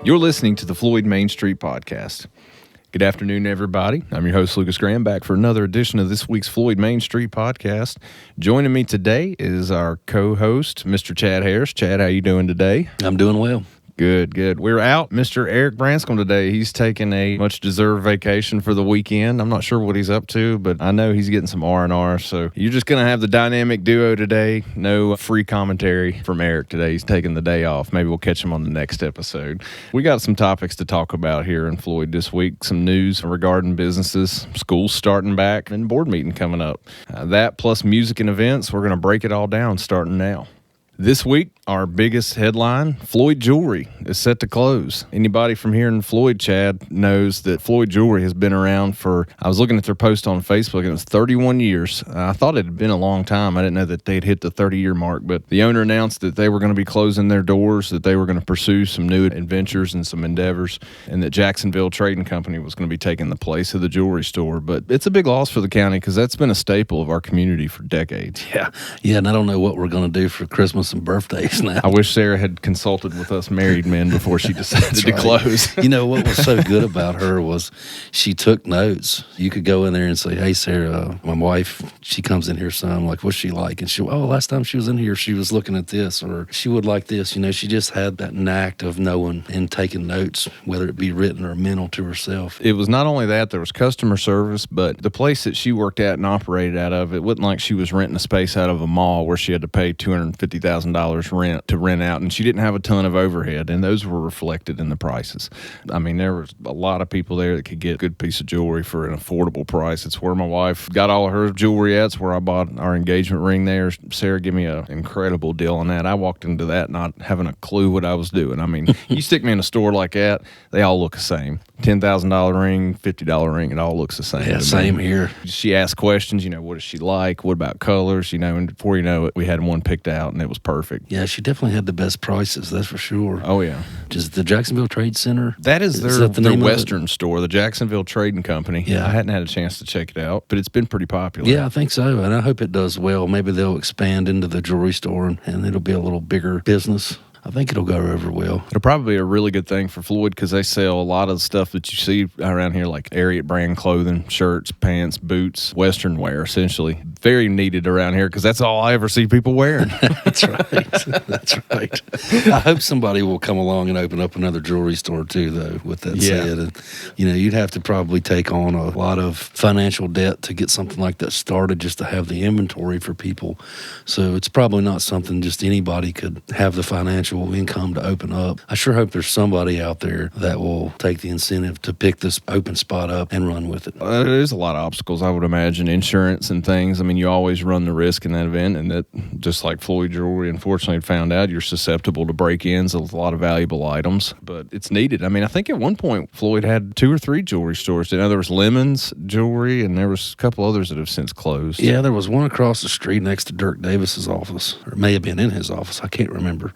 You're listening to the Floyd Main Street Podcast. Good afternoon, everybody. I'm your host, Lucas Graham, back for another edition of this week's Floyd Main Street Podcast. Joining me today is our co-host, Mr. Chad Harris. Chad, how you doing today? I'm doing well. Good. We're out Mr. Eric Branscombe today. He's taking a much-deserved vacation for the weekend. I'm not sure what he's up to, but I know he's getting some R&R. So you're just going to have the dynamic duo today. No free commentary from Eric today. He's taking the day off. Maybe we'll catch him on the next episode. We got some topics to talk about here in Floyd this week. Some news regarding businesses, schools starting back, and board meeting coming up. That plus music and events. We're going to break it all down starting now. This week, our biggest headline, Floyd Jewelry is set to close. Anybody from here in Floyd, Chad, knows that Floyd Jewelry has been around for, I was looking at their post on Facebook, and it was 31 years. I thought it had been a long time. I didn't know that they'd hit the 30-year mark, but the owner announced that they were going to be closing their doors, that they were going to pursue some new adventures and some endeavors, and that Jacksonville Trading Company was going to be taking the place of the jewelry store. But it's a big loss for the county because that's been a staple of our community for decades. Yeah, and I don't know what we're going to do for Christmas and birthdays now. I wish Sarah had consulted with us married men before she decided to close. You know, what was so good about her was she took notes. You could go in there and say, hey, Sarah, my wife, she comes in here some, like, what's she like? And she, last time she was in here, she was looking at this, or she would like this. You know, she just had that knack of knowing and taking notes, whether it be written or mental to herself. It was not only that, there was customer service, but the place that she worked at and operated out of, it wasn't like she was renting a space out of a mall where she had to pay $250,000 rent to rent out, and she didn't have a ton of overhead, and those were reflected in the prices. I mean, there was a lot of people there that could get a good piece of jewelry for an affordable price. It's where my wife got all of her jewelry at. It's where I bought our engagement ring there. Sarah gave me an incredible deal on that. I walked into that not having a clue what I was doing. I mean, you stick me in a store like that, they all look the same. $10,000 ring, $50 ring, it all looks the same. Yeah, same here. She asked questions, what does she like? What about colors? And before you know it, we had one picked out, and it was perfect. Yeah, she definitely had the best prices, that's for sure. Oh, yeah. Just the Jacksonville Trade Center. That is their Western store, the Jacksonville Trading Company. Yeah. I hadn't had a chance to check it out, but it's been pretty popular. Yeah, I think so, and I hope it does well. Maybe they'll expand into the jewelry store, and it'll be a little bigger business. I think it'll go over well. It'll probably be a really good thing for Floyd because they sell a lot of the stuff that you see around here, like Ariat brand clothing, shirts, pants, boots, Western wear, essentially. Very needed around here because that's all I ever see people wearing. That's right. I hope somebody will come along and open up another jewelry store too, though, with that said. And, you'd have to probably take on a lot of financial debt to get something like that started just to have the inventory for people. So it's probably not something just anybody could have the financial income to open up. I sure hope there's somebody out there that will take the incentive to pick this open spot up and run with it. There's a lot of obstacles, I would imagine, insurance and things. I mean, you always run the risk in that event, and that, just like Floyd Jewelry, unfortunately, found out you're susceptible to break-ins of a lot of valuable items, but it's needed. I mean, I think at one point Floyd had 2 or 3 jewelry stores. There was Lemons Jewelry, and there was a couple others that have since closed. Yeah, there was one across the street next to Dirk Davis's office, or it may have been in his office. I can't remember.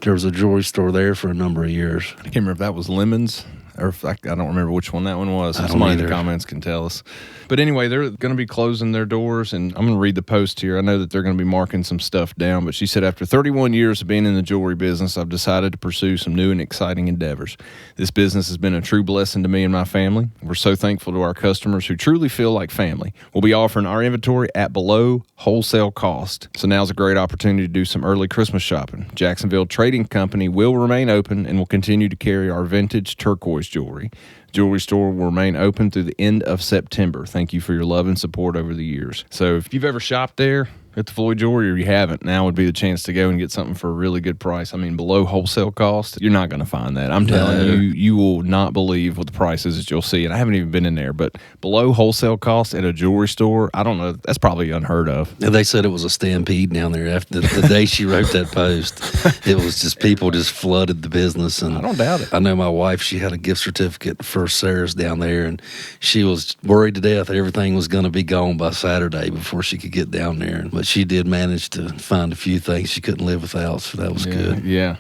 There was a jewelry store there for a number of years. I can't remember if that was Lemons or if I don't remember which one that one was. Somebody in the comments can tell us. But anyway, they're going to be closing their doors, and I'm going to read the post here. I know that they're going to be marking some stuff down, but she said, after 31 years of being in the jewelry business, I've decided to pursue some new and exciting endeavors. This business has been a true blessing to me and my family. We're so thankful to our customers who truly feel like family. We'll be offering our inventory at below wholesale cost. So now's a great opportunity to do some early Christmas shopping. Jacksonville Trading Company will remain open and will continue to carry our vintage turquoise jewelry. Jewelry store will remain open through the end of September. Thank you for your love and support over the years. So if you've ever shopped there at the Floyd Jewelry, or you haven't, now would be the chance to go and get something for a really good price. I mean, below wholesale cost, you're not going to find that. I'm telling you, you will not believe what the prices that you'll see. And I haven't even been in there, but below wholesale cost at a jewelry store, I don't know, that's probably unheard of. They said it was a stampede down there after the day she wrote that post. It was just people just flooded the business. And I don't doubt it. I know my wife, she had a gift certificate for Sarah's down there, and she was worried to death that everything was going to be gone by Saturday before she could get down there. But she did manage to find a few things she couldn't live without, so that was good. Yeah.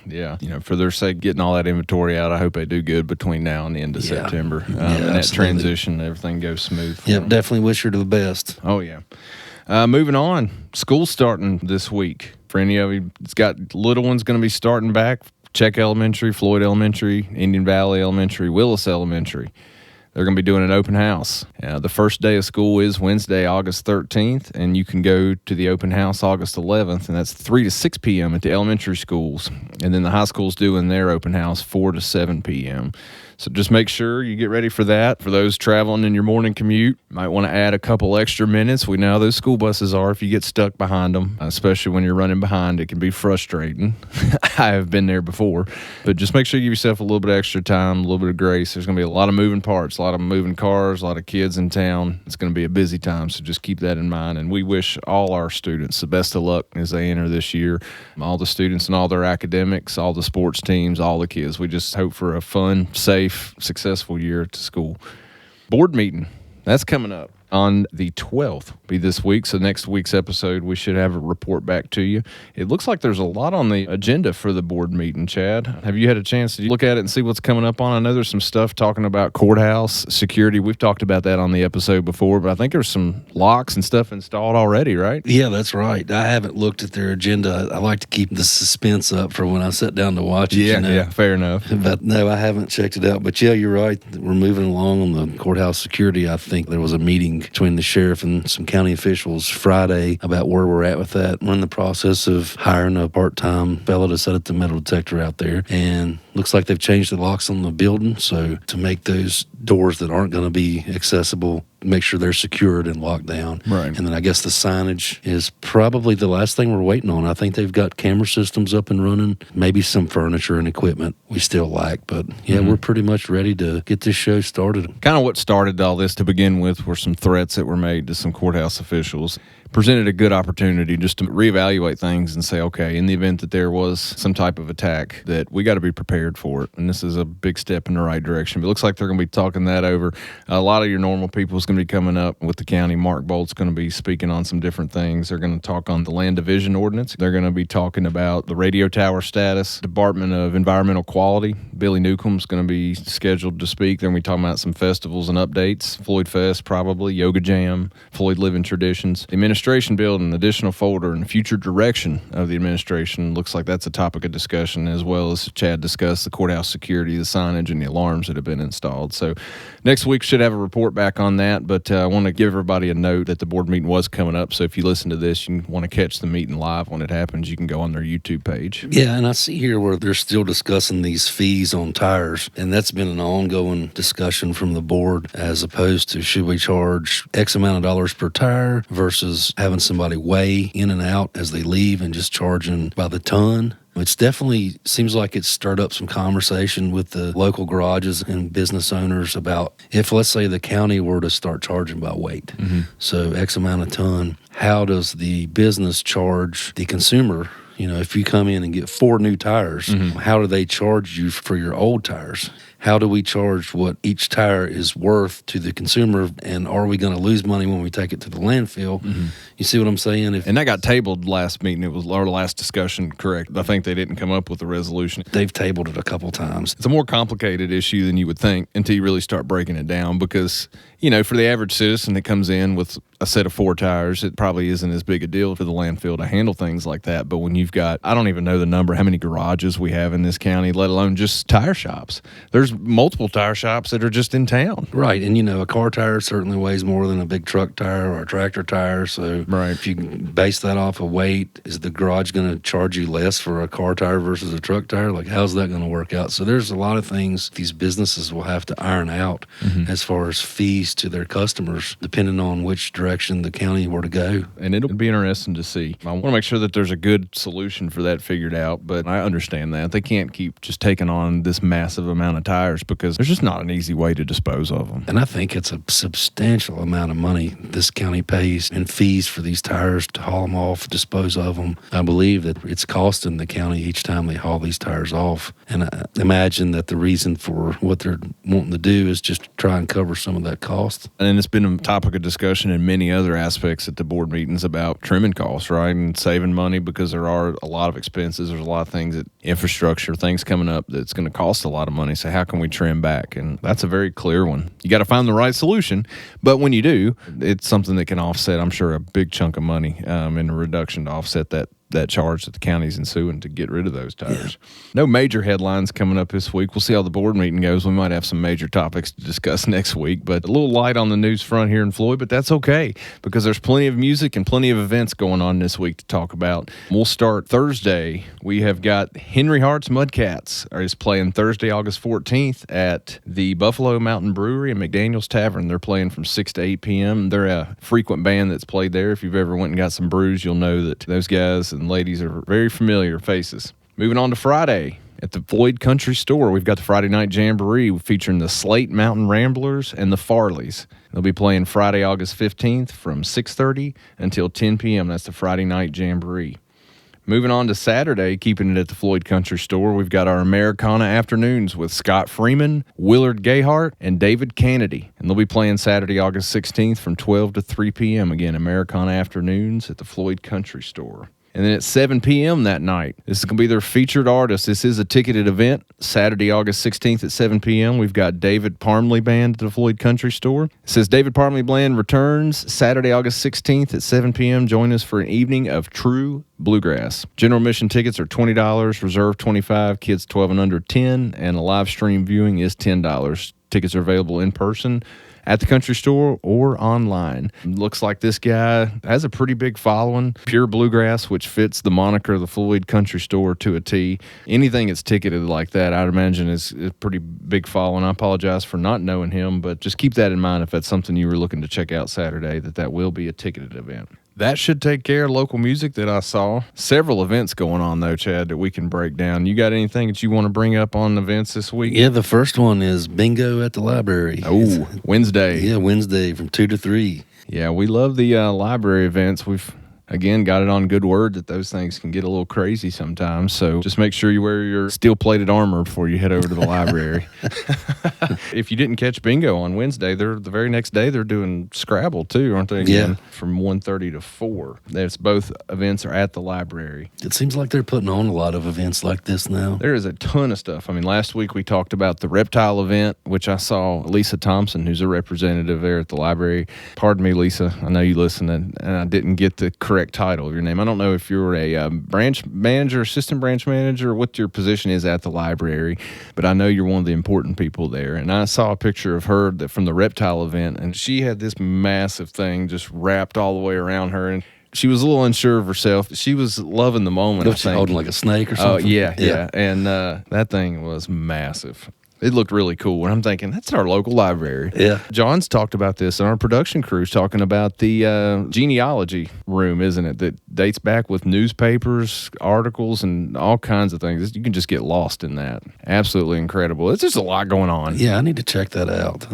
For their sake, getting all that inventory out, I hope they do good between now and the end of September. And that transition, everything goes smooth. Yep, definitely wish her the best. Oh, yeah. Moving on, school's starting this week. For any of you that's got little ones going to be starting back, Check Elementary, Floyd Elementary, Indian Valley Elementary, Willis Elementary. They're going to be doing an open house. The first day of school is Wednesday, August 13th, and you can go to the open house August 11th, and that's 3 to 6 p.m. at the elementary schools. And then the high school's doing their open house 4 to 7 p.m. So just make sure you get ready for that. For those traveling in your morning commute, might want to add a couple extra minutes. We know how those school buses are if you get stuck behind them, especially when you're running behind. It can be frustrating. I have been there before. But just make sure you give yourself a little bit of extra time, a little bit of grace. There's going to be a lot of moving parts, a lot of moving cars, a lot of kids in town. It's going to be a busy time, so just keep that in mind. And we wish all our students the best of luck as they enter this year. All the students and all their academics, all the sports teams, all the kids. We just hope for a fun, safe, successful year to school. Board meeting, that's coming up on the 12th, be this week. So next week's episode, we should have a report back to you. It looks like there's a lot on the agenda for the board meeting, Chad. Have you had a chance to look at it and see what's coming up on? I know there's some stuff talking about courthouse security. We've talked about that on the episode before, but I think there's some locks and stuff installed already, right? Yeah, that's right. I haven't looked at their agenda. I like to keep the suspense up for when I sit down to watch it. Yeah, fair enough. But no, I haven't checked it out. But yeah, you're right. We're moving along on the courthouse security. I think there was a meeting between the sheriff and some county officials Friday about where we're at with that. We're in the process of hiring a part-time fellow to set up the metal detector out there, and looks like they've changed the locks on the building, so to make those doors that aren't going to be accessible, make sure they're secured and locked down. Right. And then I guess the signage is probably the last thing we're waiting on. I think they've got camera systems up and running, maybe some furniture and equipment we still lack, but yeah, we're pretty much ready to get this show started. Kind of what started all this to begin with were some threats that were made to some courthouse officials. Presented a good opportunity just to reevaluate things and say, okay, in the event that there was some type of attack, that we got to be prepared for it. And this is a big step in the right direction. But it looks like they're going to be talking that over. A lot of your normal people is going to be coming up with the county. Mark Bolt's going to be speaking on some different things. They're going to talk on the land division ordinance. They're going to be talking about the radio tower status, Department of Environmental Quality. Billy Newcomb's going to be scheduled to speak. They're going to be talking about some festivals and updates. Floyd Fest, probably, Yoga Jam, Floyd Living Traditions. The administration bill, an additional folder, and future direction of the administration. Looks like that's a topic of discussion, as well as Chad discussed the courthouse security, the signage, and the alarms that have been installed. So next week should have a report back on that, but I want to give everybody a note that the board meeting was coming up. So if you listen to this, you want to catch the meeting live when it happens, you can go on their YouTube page. Yeah, and I see here where they're still discussing these fees on tires, and that's been an ongoing discussion from the board, as opposed to should we charge X amount of dollars per tire versus having somebody weigh in and out as they leave and just charging by the ton. It's definitely seems like it's stirred up some conversation with the local garages and business owners about if, let's say, the county were to start charging by weight, so X amount of ton, how does the business charge the consumer? You know, if you come in and get 4 new tires, how do they charge you for your old tires? How do we charge what each tire is worth to the consumer? And are we going to lose money when we take it to the landfill? You see what I'm saying? And that got tabled last meeting. It was our last discussion, correct? I think they didn't come up with a resolution. They've tabled it a couple times. It's a more complicated issue than you would think until you really start breaking it down, because, you know, for the average citizen that comes in with a set of 4 tires, it probably isn't as big a deal for the landfill to handle things like that. But when you've got, I don't even know the number, how many garages we have in this county, let alone just tire shops. There's multiple tire shops that are just in town. Right. And, you know, a car tire certainly weighs more than a big truck tire or a tractor tire. So if you base that off of weight, is the garage going to charge you less for a car tire versus a truck tire? Like, how's that going to work out? So there's a lot of things these businesses will have to iron out as far as fees to their customers, depending on which direction the county were to go. And it'll be interesting to see. I want to make sure that there's a good solution for that figured out, but I understand that. They can't keep just taking on this massive amount of tires because there's just not an easy way to dispose of them. And I think it's a substantial amount of money this county pays in fees for these tires to haul them off, dispose of them. I believe that it's costing the county each time they haul these tires off. And I imagine that the reason for what they're wanting to do is just try and cover some of that cost. And it's been a topic of discussion in many other aspects at the board meetings about trimming costs, right? And saving money, because there are a lot of expenses. There's a lot of things that infrastructure, things coming up that's going to cost a lot of money. So how can we trim back? And that's a very clear one. You got to find the right solution. But when you do, it's something that can offset, I'm sure, a big chunk of money in a reduction to offset that that charge that the county's ensuing to get rid of those tires. No major headlines coming up this week. We'll see how the board meeting goes. We might have some major topics to discuss next week, but a little light on the news front here in Floyd, but that's okay because there's plenty of music and plenty of events going on this week to talk about. We'll start Thursday. We have got Henry Hart's Mudcats is playing Thursday, August 14th at the Buffalo Mountain Brewery and McDaniel's Tavern. They're playing from 6 to 8 p.m. They're a frequent band that's played there. If you've ever went and got some brews, you'll know that those guys and ladies are very familiar faces. Moving on to Friday. At the Floyd Country Store, we've got the Friday Night Jamboree featuring the Slate Mountain Ramblers and the Farleys. They'll be playing Friday, August 15th from 6:30 until 10 p.m. That's the Friday Night Jamboree. Moving on to Saturday, keeping it at the Floyd Country Store, we've got our Americana Afternoons with Scott Freeman, Willard Gayhart, and David Kennedy. And they'll be playing Saturday, August 16th from 12 to 3 p.m. Again, Americana Afternoons at the Floyd Country Store. And then at 7 p.m. that night, this is going to be their featured artist. This is a ticketed event. Saturday, August 16th at 7 p.m., we've got David Parmley Band at the Floyd Country Store. It says David Parmley Band returns Saturday, August 16th at 7 p.m. Join us for an evening of true bluegrass. General admission tickets are $20, reserve $25, kids 12 and under $10, and a live stream viewing is $10. Tickets are available in person at the country store or online. Looks like this guy has a pretty big following. Pure bluegrass, which fits the moniker of the Floyd Country Store to a T. Anything that's ticketed like that, I'd imagine, is a pretty big following. I apologize for not knowing him, but just keep that in mind if that's something you were looking to check out Saturday, that will be a ticketed event. That should take care of local music that I saw. Several events going on, though, Chad, that we can break down. You got anything that you want to bring up on events this week? Yeah, the first one is bingo at the library. Oh, Wednesday. Yeah, Wednesday from 2 to 3. Yeah, we love the library events. We've again, got it on good word that those things can get a little crazy sometimes. So just make sure you wear your steel-plated armor before you head over to the library. If you didn't catch bingo on Wednesday, the very next day they're doing Scrabble too, aren't they? Again, from 1:30 to 4. There's both events are at the library. It seems like they're putting on a lot of events like this now. There is a ton of stuff. I mean, last week we talked about the reptile event, which I saw Lisa Thompson, who's a representative there at the library. Pardon me, Lisa. I know you listen, and I didn't get the correct title of your name. I don't know if you're a branch manager, assistant branch manager, what your position is at the library, but I know you're one of the important people there. And I saw a picture of her from the reptile event, and she had this massive thing just wrapped all the way around her, and she was a little unsure of herself. She was loving the moment. Was she holding like a snake or something? Oh, yeah. And that thing was massive. It looked really cool, and I'm thinking, that's our local library. Yeah. John's talked about this, and our production crew's talking about the genealogy room, isn't it, that dates back with newspapers, articles, and all kinds of things. You can just get lost in that. Absolutely incredible. It's just a lot going on. Yeah, I need to check that out.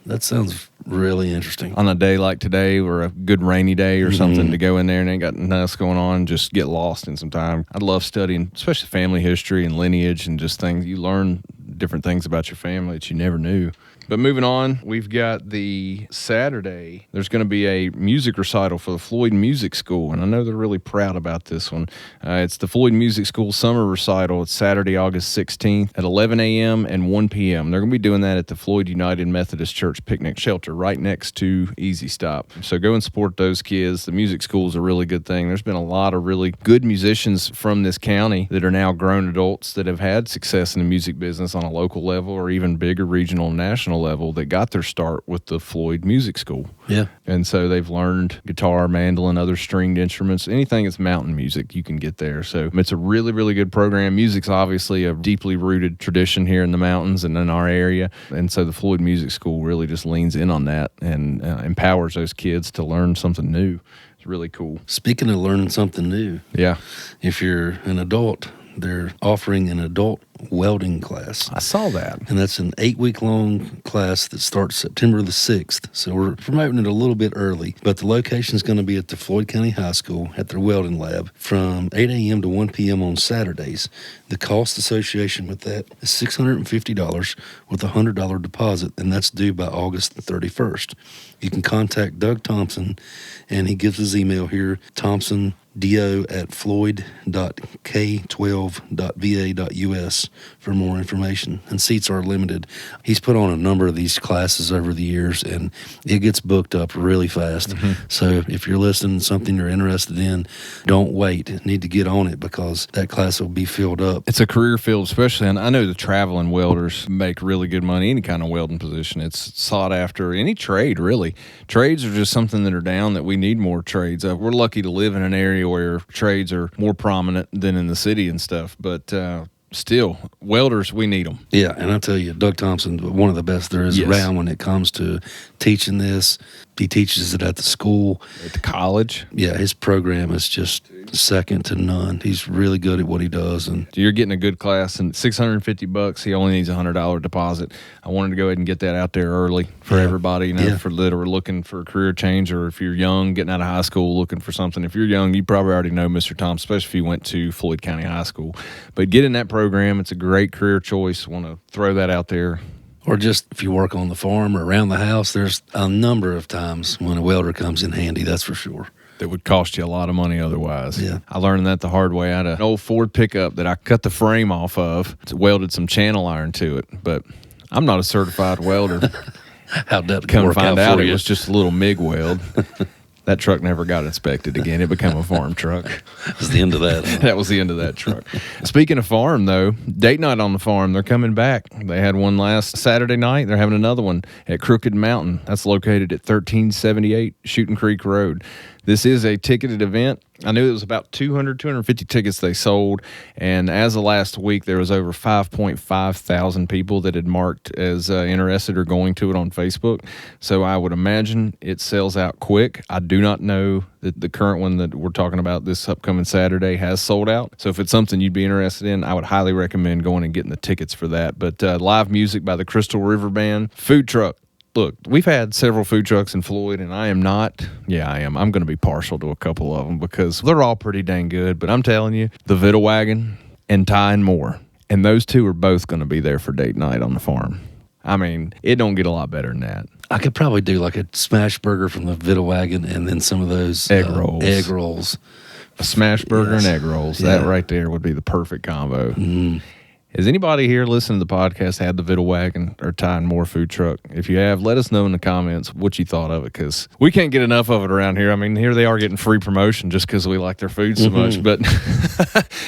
That sounds really interesting. On a day like today or a good rainy day or something, to go in there and ain't got nothing else going on, just get lost in some time. I love studying, especially family history and lineage and just things. You learn different things about your family that you never knew. But moving on, we've got the Saturday. There's going to be a music recital for the Floyd Music School, and I know they're really proud about this one. It's the Floyd Music School Summer Recital. It's Saturday, August 16th at 11 a.m. and 1 p.m. They're going to be doing that at the Floyd United Methodist Church Picnic Shelter right next to Easy Stop. So go and support those kids. The music school is a really good thing. There's been a lot of really good musicians from this county that are now grown adults that have had success in the music business on a local level or even bigger regional and national level that got their start with the Floyd Music School. Yeah. And so they've learned guitar, mandolin, other stringed instruments, anything that's mountain music you can get there. So it's a really, really good program. Music's obviously a deeply rooted tradition here in the mountains and in our area. And so the Floyd Music School really just leans in on that and empowers those kids to learn something new. It's really cool. Speaking of learning something new, yeah, if you're an adult, they're offering an adult welding class. I saw that. And that's an 8-week-long class that starts September the 6th. So we're promoting it a little bit early. But the location is going to be at the Floyd County High School at their welding lab from 8 a.m. to 1 p.m. on Saturdays. The cost association with that is $650 with a $100 deposit, and that's due by August the 31st. You can contact Doug Thompson, and he gives his email here, Thompson do@floyd.k12.va.us for more information. And seats are limited. He's put on a number of these classes over the years, and it gets booked up really fast. So if you're listening to something you're interested in, don't wait. You need to get on it because that class will be filled up. It's a career field, especially, and I know the traveling welders make really good money, any kind of welding position. It's sought after, any trade, really. Trades are just something that are down that we need more trades. We're lucky to live in an area where trades are more prominent than in the city and stuff, but still, welders, we need them. Yeah, and I tell you, Doug Thompson, one of the best there is around when it comes to teaching this. He teaches it at the school. At the college. Yeah, his program is just second to none. He's really good at what he does. And you're getting a good class, and $650, he only needs a $100 deposit. I wanted to go ahead and get that out there early for everybody, for that are looking for a career change, or if you're young, getting out of high school, looking for something. If you're young, you probably already know Mr. Thompson, especially if you went to Floyd County High School. But get in that program. It's a great career choice. Want to throw that out there. Or just if you work on the farm or around the house, there's a number of times when a welder comes in handy, that's for sure. That would cost you a lot of money otherwise. Yeah. I learned that the hard way. I had an old Ford pickup that I cut the frame off of, welded some channel iron to it, but I'm not a certified welder. How'd that come work to find out out for it you? was just a little MIG weld. That truck never got inspected again. It became a farm truck. That's the end of that. Huh? That was the end of that truck. Speaking of farm, though, date night on the farm, they're coming back. They had one last Saturday night. They're having another one at Crooked Mountain. That's located at 1378 Shooting Creek Road. This is a ticketed event. I knew it was about 250 tickets they sold, and as of last week, there was over 5.5 thousand people that had marked as interested or going to it on Facebook. So I would imagine it sells out quick. I do not know that the current one that we're talking about this upcoming Saturday has sold out. So if it's something you'd be interested in, I would highly recommend going and getting the tickets for that. But live music by the Crystal River Band, food truck. Look, we've had several food trucks in Floyd, and I am. I'm going to be partial to a couple of them because they're all pretty dang good. But I'm telling you, the Vittle Wagon and Ty and More, and those two are both going to be there for date night on the farm. I mean, it don't get a lot better than that. I could probably do like a smash burger from the Vittle Wagon and then some of those egg rolls. A smash burger and egg rolls. Yeah. That right there would be the perfect combo. Mm. Has anybody here listening to the podcast had the Vittle Wagon or Ty and More food truck? If you have, let us know in the comments what you thought of it, because we can't get enough of it around here. I mean, here they are getting free promotion just because we like their food so much. But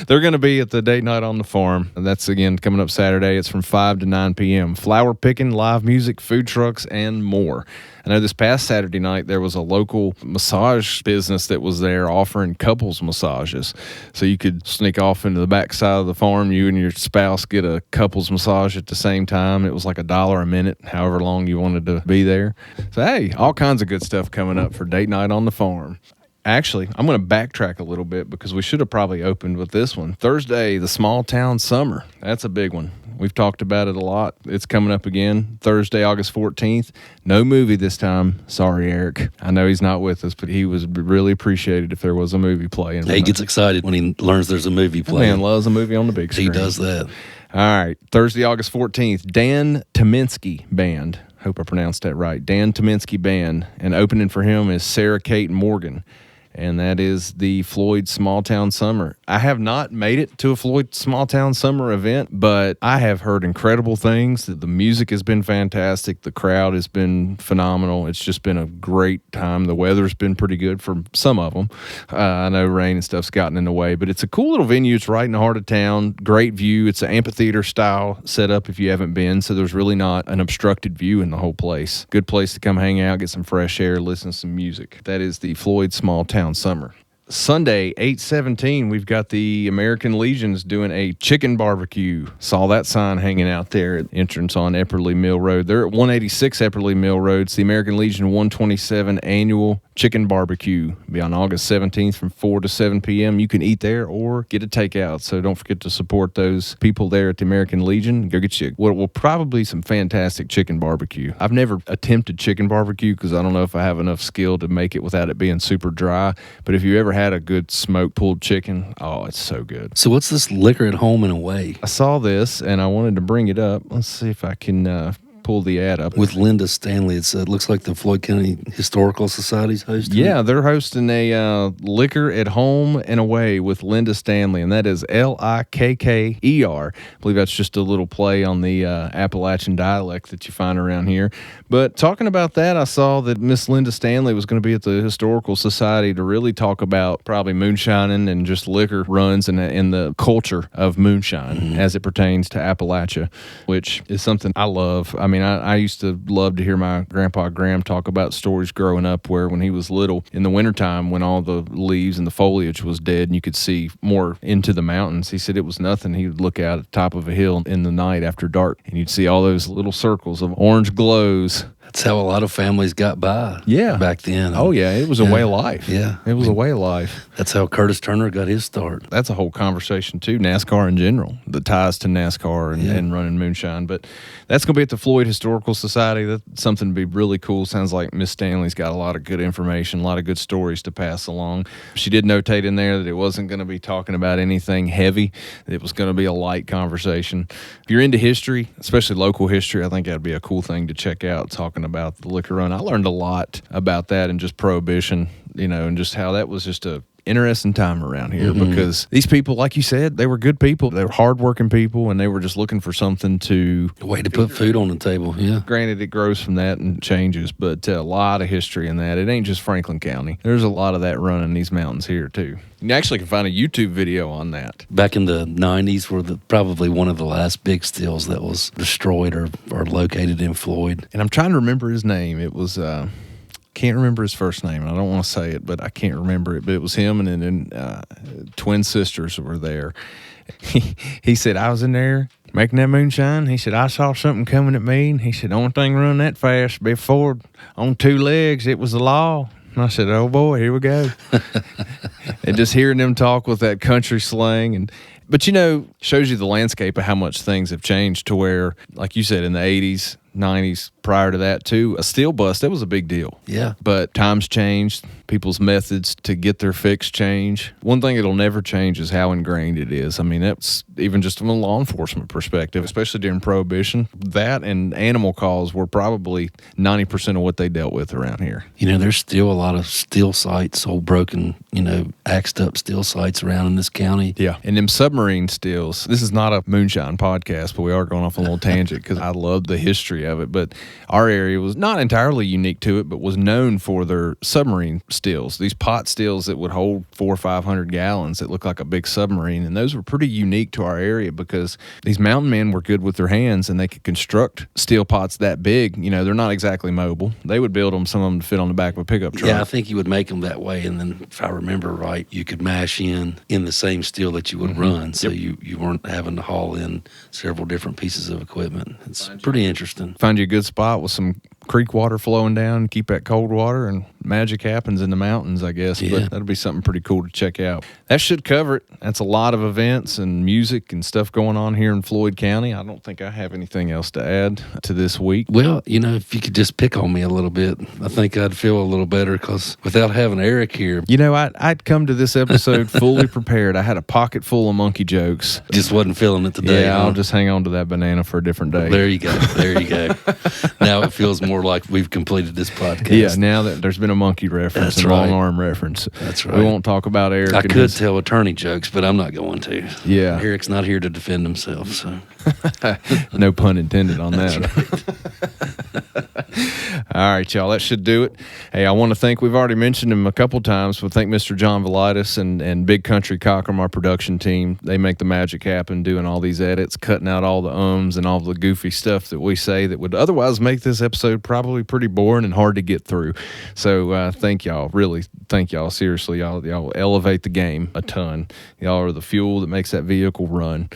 they're going to be at the date night on the farm. And that's, again, coming up Saturday. It's from 5 to 9 p.m. Flower picking, live music, food trucks, and more. I know this past Saturday night there was a local massage business that was there offering couples massages. So you could sneak off into the back side of the farm, you and your spouse get a couples massage at the same time. It was like $1 a minute, however long you wanted to be there. So, hey, all kinds of good stuff coming up for date night on the farm. Actually, I'm going to backtrack a little bit because we should have probably opened with this one. Thursday, the Small Town Summer. That's a big one. We've talked about it a lot. It's coming up again, Thursday, August 14th. No movie this time. Sorry, Eric. I know he's not with us, but he was really appreciated if there was a movie playing. He gets excited when he learns there's a movie playing. Man loves a movie on the big screen. He does that. All right, Thursday, August 14th, Dan Tominski Band. Hope I pronounced that right. Dan Tominski Band. And opening for him is Sarah Kate Morgan. And that is the Floyd Small Town Summer. I have not made it to a Floyd Small Town Summer event, but I have heard incredible things. The music has been fantastic. The crowd has been phenomenal. It's just been a great time. The weather's been pretty good for some of them. I know rain and stuff's gotten in the way, but it's a cool little venue. It's right in the heart of town. Great view. It's an amphitheater style setup if you haven't been, so there's really not an obstructed view in the whole place. Good place to come hang out, get some fresh air, listen to some music. That is the Floyd Small Town Summer. Sunday, 8/17, we've got the American Legions doing a chicken barbecue. Saw that sign hanging out there at the entrance on Epperly Mill Road. They're at 186 Epperly Mill Road. It's the American Legion 127 annual chicken barbecue. It'll be on August 17th from 4 to 7 p.m. You can eat there or get a takeout. So don't forget to support those people there at the American Legion. Go get you what will probably some fantastic chicken barbecue. I've never attempted chicken barbecue because I don't know if I have enough skill to make it without it being super dry. But if you ever had a good smoked pulled chicken, oh, it's so good. So what's this liquor at home and away? I saw this and I wanted to bring it up. Let's see if I can pull the ad up. With Linda Stanley. It looks like the Floyd County Historical Society's hosting. Yeah, they're hosting a Liquor at Home and Away with Linda Stanley, and that is Likker. I believe that's just a little play on the Appalachian dialect that you find around here. But talking about that, I saw that Miss Linda Stanley was going to be at the Historical Society to really talk about probably moonshining and just liquor runs and the culture of moonshine as it pertains to Appalachia, which is something I love. I mean, I used to love to hear my grandpa Graham talk about stories growing up where when he was little, in the wintertime when all the leaves and the foliage was dead and you could see more into the mountains, he said it was nothing. He would look out at the top of a hill in the night after dark and you'd see all those little circles of orange glows. That's how a lot of families got by back then. Oh, yeah. It was a way of life. Yeah. It was a way of life. That's how Curtis Turner got his start. That's a whole conversation, too. NASCAR in general, the ties to NASCAR and running moonshine. But that's going to be at the Floyd Historical Society. That's something to be really cool. Sounds like Miss Stanley's got a lot of good information, a lot of good stories to pass along. She did notate in there that it wasn't going to be talking about anything heavy. It was going to be a light conversation. If you're into history, especially local history, I think that'd be a cool thing to check out, talking about the liquor run. I learned a lot about that and just Prohibition, and just how that was just a interesting time around here because these people, like you said, they were good people. They were hardworking people, and they were just looking for something a way to put food on the table. Yeah. Granted, it grows from that and changes, but a lot of history in that. It ain't just Franklin County. There's a lot of that running these mountains here, too. You actually can find a YouTube video on that. Back in the 90s were probably one of the last big stills that was destroyed or located in Floyd. And I'm trying to remember his name. It was... can't remember his first name, and I don't want to say it, but I can't remember it. But it was him, and then twin sisters were there. He said, I was in there making that moonshine. He said, I saw something coming at me, and he said, the only thing running that fast be forward on two legs. It was the law. And I said, oh, boy, here we go. And just hearing them talk with that country slang. But, shows you the landscape of how much things have changed to where, like you said, in the 80s, 90s, prior to that, too, a steel bust, that was a big deal. Yeah. But times changed. People's methods to get their fix change. One thing it'll never change is how ingrained it is. I mean, that's even just from a law enforcement perspective, especially during Prohibition. That and animal calls were probably 90% of what they dealt with around here. There's still a lot of steel sites, old broken, axed up steel sites around in this county. Yeah. And them submarine steels. This is not a moonshine podcast, but we are going off a little tangent because I love the history of it. But our area was not entirely unique to it, but was known for their submarine stills, these pot stills that would hold 400 or 500 gallons that look like a big submarine. And those were pretty unique to our area because these mountain men were good with their hands and they could construct steel pots that big. They're not exactly mobile. They would build them, some of them to fit on the back of a pickup truck. Yeah, I think you would make them that way. And then if I remember right, you could mash in the same steel that you would run. So you weren't having to haul in several different pieces of equipment. It's pretty interesting. Find you a good spot with some creek water flowing down, keep that cold water, and magic happens in the mountains, I guess. Yeah. But that'll be something pretty cool to check out. That should cover it. That's a lot of events and music and stuff going on here in Floyd County. I don't think I have anything else to add to this week. Well, if you could just pick on me a little bit, I think I'd feel a little better because without having Eric here. I'd come to this episode fully prepared. I had a pocket full of monkey jokes. Just wasn't feeling it today. Yeah, I'll just hang on to that banana for a different day. There you go. Now it feels more like we've completed this podcast. Yeah, now that there's been a monkey reference and long arm reference. That's right. We won't talk about Eric. I could tell attorney jokes, but I'm not going to. Yeah. Eric's not here to defend himself, so. No pun intended on that. Right. All right, y'all, that should do it. Hey, I want to thank, we've already mentioned him a couple times, but thank Mr. John Velitis and Big Country Cockrum, our production team. They make the magic happen doing all these edits, cutting out all the ums and all the goofy stuff that we say that would otherwise make this episode probably pretty boring and hard to get through. So thank y'all, really thank y'all, seriously. Y'all elevate the game a ton. Y'all are the fuel that makes that vehicle run.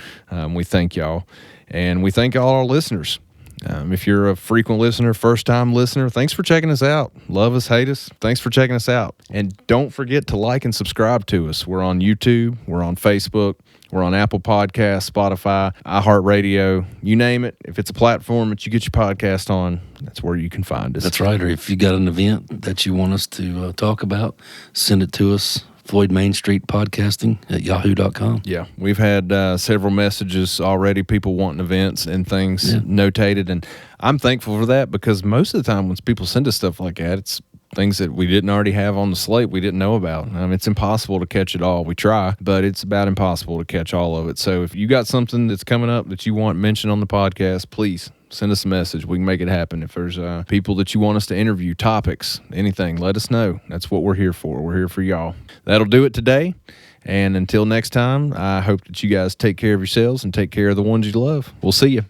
We thank y'all. And we thank all our listeners. If you're a frequent listener, first-time listener, thanks for checking us out. Love us, hate us, thanks for checking us out. And don't forget to like and subscribe to us. We're on YouTube, we're on Facebook, we're on Apple Podcasts, Spotify, iHeartRadio, you name it. If it's a platform that you get your podcast on, that's where you can find us. That's right. Or if you got an event that you want us to talk about, send it to us. Floyd Main Street Podcasting at yahoo.com. Yeah, we've had several messages already, people wanting events and things notated, and I'm thankful for that because most of the time when people send us stuff like that, it's things that we didn't already have on the slate, we didn't know about. I mean, it's impossible to catch it all. We try, but it's about impossible to catch all of it. So if you got something that's coming up that you want mentioned on the podcast, please send us a message. We can make it happen. If there's people that you want us to interview, topics, anything, let us know. That's what we're here for. We're here for y'all. That'll do it today. And until next time, I hope that you guys take care of yourselves and take care of the ones you love. We'll see you.